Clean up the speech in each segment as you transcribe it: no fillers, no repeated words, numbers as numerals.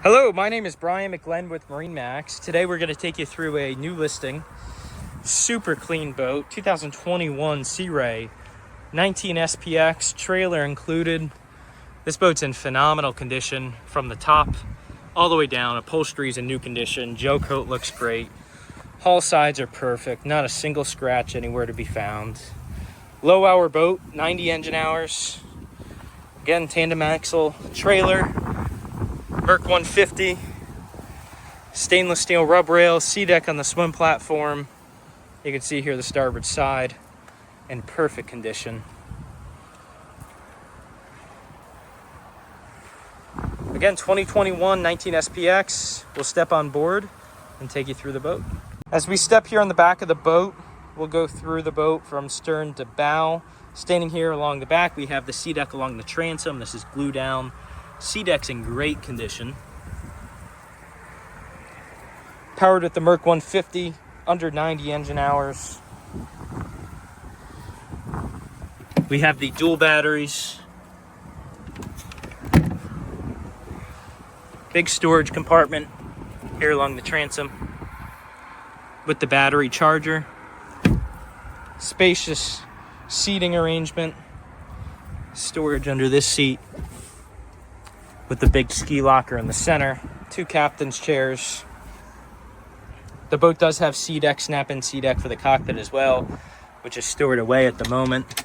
Hello, my name is Brian McGlenn with MarineMax. Today we're going to take you through a new listing. Super clean boat, 2021 Sea Ray, 19 SPX, trailer included. This boat's in phenomenal condition from the top all the way down. Upholstery's in new condition. Gel coat looks great. Hull sides are perfect. Not a single scratch anywhere to be found. Low hour boat, 90 engine hours. Again, tandem axle trailer. Merc 150, stainless steel rub rail, sea deck on the swim platform. You can see here the starboard side in perfect condition. Again, 2021 19 SPX. We'll step on board and take you through the boat. As we step here on the back of the boat, we'll go through the boat from stern to bow. Standing here along the back, we have the sea deck along the transom. This is glue down. Sea deck's in great condition. Powered with the Merc 150, under 90 engine hours. We have the dual batteries. Big storage compartment here along the transom with the battery charger. Spacious seating arrangement. Storage under this seat with the big ski locker in the center. Two captain's chairs. The boat does have sea deck, snap-in sea deck for the cockpit as well, which is stored away at the moment.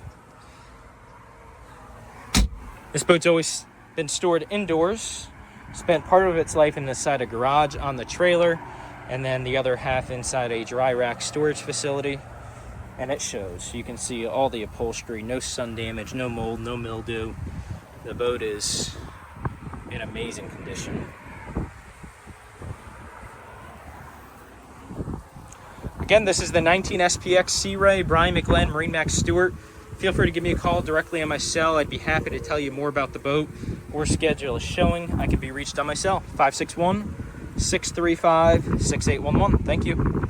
This boat's always been stored indoors. Spent part of its life inside a garage on the trailer, and then the other half inside a dry rack storage facility. And it shows. You can see all the upholstery, no sun damage, no mold, no mildew. The boat is in amazing condition. Again, this is the 19 SPX Sea Ray, Brian McGlenn, MarineMax Stewart. Feel free to give me a call directly on my cell. I'd be happy to tell you more about the boat or schedule a showing. I can be reached on my cell, 561-635-6811. Thank you.